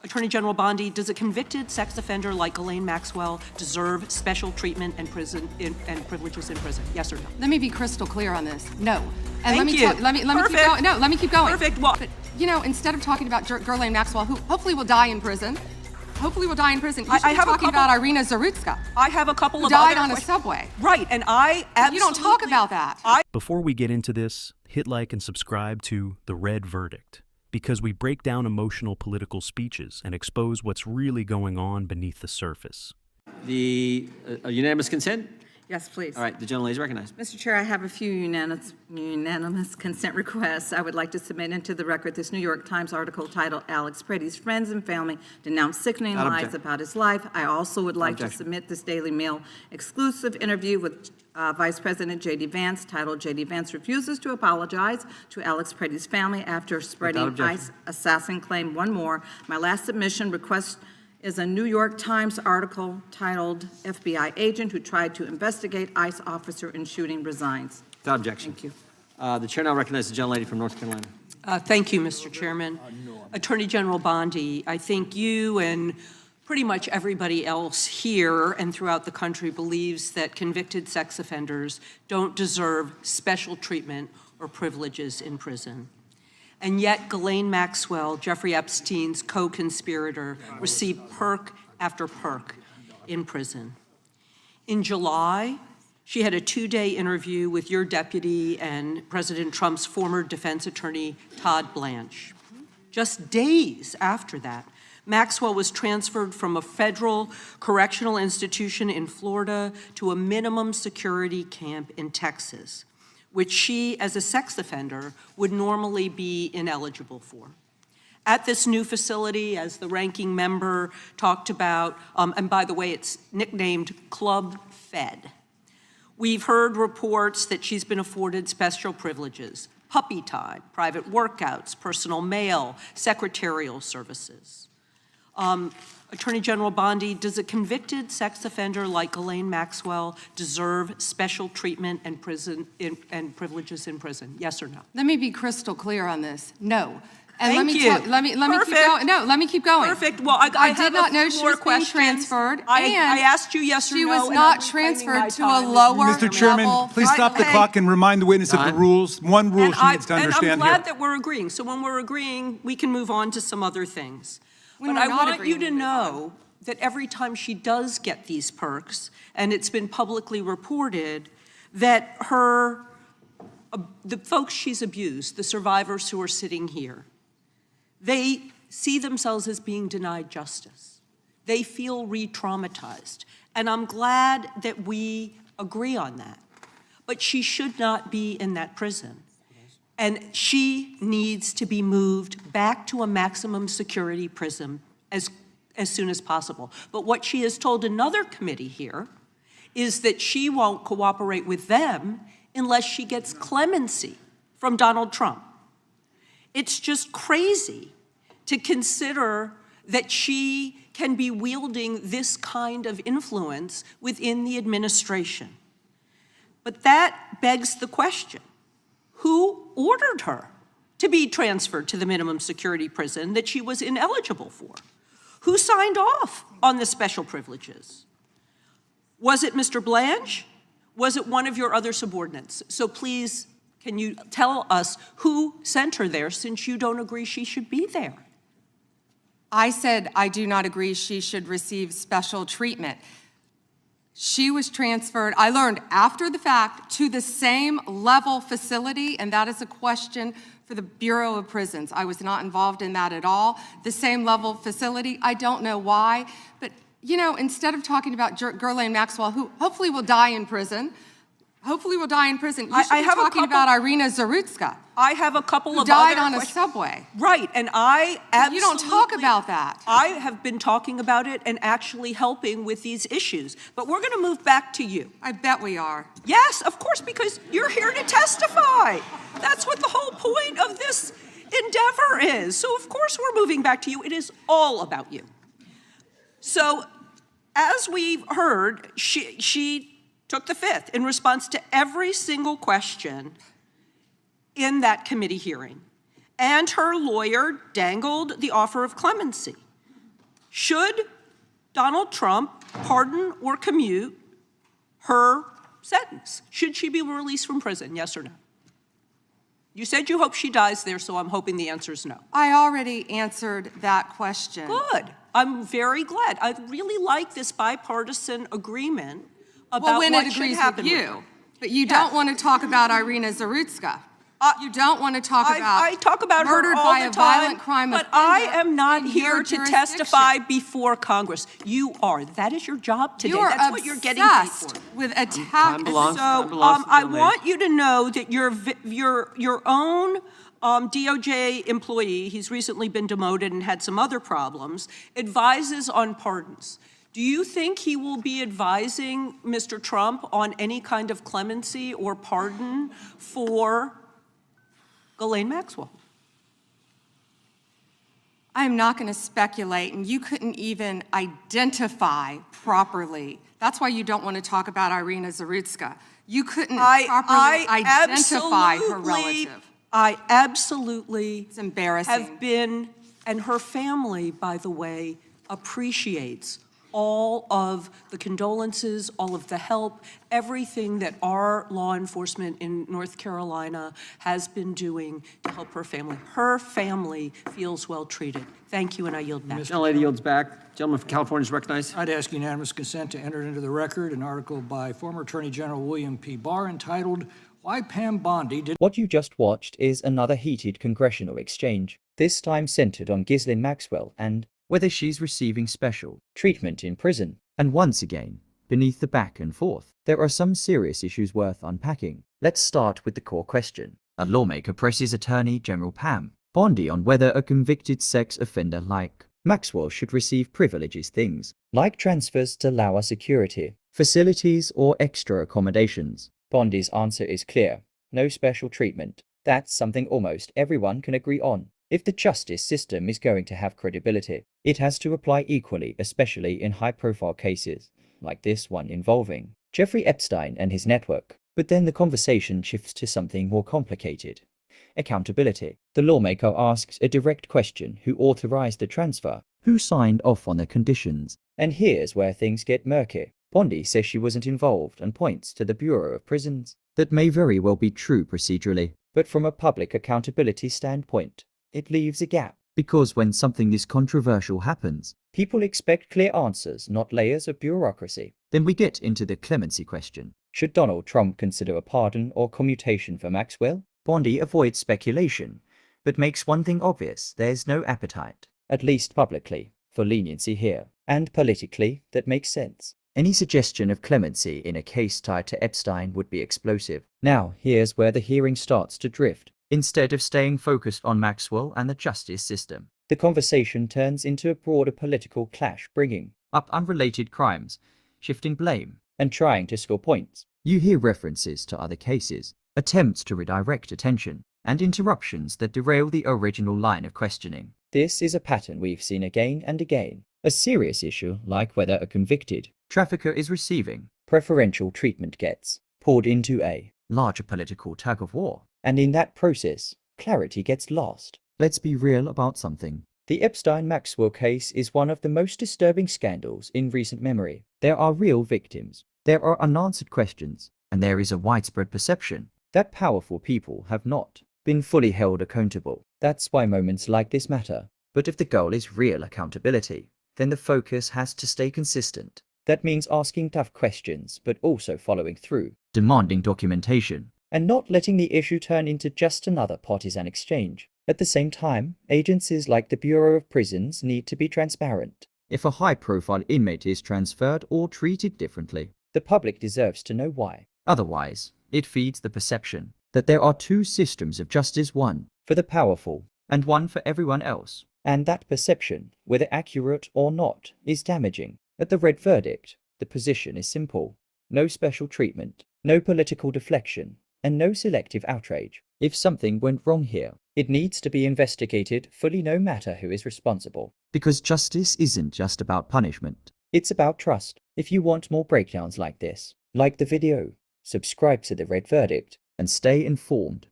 Attorney General Bondi, does a convicted sex offender like Ghislaine Maxwell deserve special treatment and privileges in prison? Yes or no? Let me be crystal clear on this. No. And Thank you. let me keep going. No, let me keep going. Perfect. Well, but, you know, instead of talking about Ghislaine Maxwell, who hopefully will die in prison, you should be talking about Irina Zarutska. I have a couple who of died other on a subway. Right, and I absolutely... You don't talk about that. Before we get into this, hit like and subscribe to The Red Verdict, because we break down emotional political speeches and expose what's really going on beneath the surface. The unanimous consent? Yes, please. All right, the gentlelady is recognized. Mr. Chair, I have a few unanimous consent requests. I would like to submit into the record this New York Times article titled Alex Pretty's Friends and Family Denounce Sickening Lies About His Life. I also would like to submit this Daily Mail exclusive interview with Vice President J.D. Vance titled J.D. Vance Refuses to Apologize to Alex Pretty's Family After Spreading ICE Assassin Claim. One more. My last submission request is a New York Times article titled FBI Agent Who Tried to Investigate ICE Officer in Shooting Resigns. Without objection. Thank you. The chair now recognizes the gentlelady from North Carolina. Thank you, Mr. Chairman. Attorney General Bondi, I think you and pretty much everybody else here and throughout the country believes that convicted sex offenders don't deserve special treatment or privileges in prison. And yet Ghislaine Maxwell, Jeffrey Epstein's co-conspirator, received perk after perk in prison. In July, she had a 2-day interview with your deputy and President Trump's former defense attorney, Todd Blanche. Just days after that, Maxwell was transferred from a federal correctional institution in Florida to a minimum security camp in Texas, which she, as a sex offender, would normally be ineligible for. At this new facility, as the ranking member talked about, and by the way, it's nicknamed Club Fed, we've heard reports that she's been afforded special privileges: puppy time, private workouts, personal mail, secretarial services. Attorney General Bondi, does a convicted sex offender like Ghislaine Maxwell deserve special treatment and privileges in prison? Yes or no? Let me be crystal clear on this. No. And Thank you. Let me keep going. No, let me keep going. Perfect. Well, I did not know she was being transferred. I asked you yes or no. She was not transferred to a lower Mr. Chairman, level. please stop the clock and remind the witness of the rules. One rule she needs to understand here. And I'm glad that we're agreeing. So when we're agreeing, we can move on to some other things. But I want you to know that every time she does get these perks, and it's been publicly reported, that the folks she's abused, the survivors who are sitting here, they see themselves as being denied justice. They feel re-traumatized. And I'm glad that we agree on that. But she should not be in that prison. And she needs to be moved back to a maximum security prison as soon as possible. But what she has told another committee here is that she won't cooperate with them unless she gets clemency from Donald Trump. It's just crazy to consider that she can be wielding this kind of influence within the administration. But that begs the question: who ordered her to be transferred to the minimum security prison that she was ineligible for? Who signed off on the special privileges? Was it Mr. Blanche? Was it one of your other subordinates? So please, can you tell us who sent her there, since you don't agree she should be there? I said I do not agree she should receive special treatment. She was transferred, I learned after the fact, to the same level facility, and that is a question for the Bureau of Prisons. I was not involved in that at all. The same level facility, I don't know why, but you know, instead of talking about Ghislaine Maxwell, who hopefully will die in prison, you should be talking about Irina Zarutska. I have a couple of died other on a subway. Right, and I absolutely... You don't talk about that. I have been talking about it and actually helping with these issues. But we're going to move back to you. I bet we are. Yes, of course, because you're here to testify. That's what the whole point of this endeavor is. So of course we're moving back to you. It is all about you. So as we've heard, she took the fifth in response to every single question in that committee hearing. and her lawyer dangled the offer of clemency. Should Donald Trump pardon or commute her sentence? Should she be released from prison, yes or no? You said you hope she dies there, so I'm hoping the answer is no. I already answered that question. Good. I'm very glad. I really like this bipartisan agreement about when what it should agrees happen with with you. her. But you Yes. don't want to talk about Irina Zarutska. You don't want to talk about I talk about her murdered all by the a time, violent crime but offender I am not in here your to jurisdiction. testify before Congress. You are. That is your job today. You are That's what you're getting paid obsessed for. with attack. Time belongs- So time belongs to the I young lady. want you to know that your own DOJ employee, he's recently been demoted and had some other problems, advises on pardons. Do you think he will be advising Mr. Trump on any kind of clemency or pardon for Ghislaine Maxwell? I'm not going to speculate, and you couldn't even identify properly. That's why you don't want to talk about Irina Zarutska. You couldn't properly identify her relative. I absolutely It's embarrassing. have been, and her family, by the way, appreciates all of the condolences, all of the help, everything that our law enforcement in North Carolina has been doing to help her family. Her family feels well treated. Thank you, and I yield back. Gentlelady yields back. Gentleman from California is recognized. I'd ask unanimous consent to enter into the record an article by former Attorney General William P. Barr entitled, "Why Pam Bondi Did." What you just watched is another heated congressional exchange, this time centered on Ghislaine Maxwell and whether she's receiving special treatment in prison. And once again, beneath the back and forth, there are some serious issues worth unpacking. Let's start with the core question. A lawmaker presses Attorney General Pam Bondi on whether a convicted sex offender like Maxwell should receive privileges, things like transfers to lower security facilities or extra accommodations. Bondi's answer is clear: no special treatment. That's something almost everyone can agree on. If the justice system is going to have credibility, it has to apply equally, especially in high-profile cases, like this one involving Jeffrey Epstein and his network. But then the conversation shifts to something more complicated: accountability. The lawmaker asks a direct question: who authorized the transfer? Who signed off on the conditions? And here's where things get murky. Bondi says she wasn't involved and points to the Bureau of Prisons. That may very well be true procedurally, but from a public accountability standpoint, it leaves a gap. Because when something this controversial happens, people expect clear answers, not layers of bureaucracy. Then we get into the clemency question. Should Donald Trump consider a pardon or commutation for Maxwell? Bondi avoids speculation, but makes one thing obvious: there's no appetite, at least publicly, for leniency here. And politically, that makes sense. Any suggestion of clemency in a case tied to Epstein would be explosive. Now, here's where the hearing starts to drift. Instead of staying focused on Maxwell and the justice system, the conversation turns into a broader political clash, bringing up unrelated crimes, shifting blame, and trying to score points. You hear references to other cases, attempts to redirect attention, and interruptions that derail the original line of questioning. This is a pattern we've seen again and again. A serious issue, like whether a convicted trafficker is receiving preferential treatment, gets poured into a larger political tug-of-war. And in that process, clarity gets lost. Let's be real about something. The Epstein-Maxwell case is one of the most disturbing scandals in recent memory. There are real victims, there are unanswered questions, and there is a widespread perception that powerful people have not been fully held accountable. That's why moments like this matter. But if the goal is real accountability, then the focus has to stay consistent. That means asking tough questions, but also following through, demanding documentation, and not letting the issue turn into just another partisan exchange. At the same time, agencies like the Bureau of Prisons need to be transparent. If a high-profile inmate is transferred or treated differently, the public deserves to know why. Otherwise, it feeds the perception that there are two systems of justice, one for the powerful and one for everyone else. And that perception, whether accurate or not, is damaging. At the red verdict, the position is simple: no special treatment, no political deflection, and no selective outrage. If something went wrong here, it needs to be investigated fully, no matter who is responsible. Because justice isn't just about punishment, it's about trust. If you want more breakdowns like this, like the video, subscribe to The Red Verdict, and stay informed.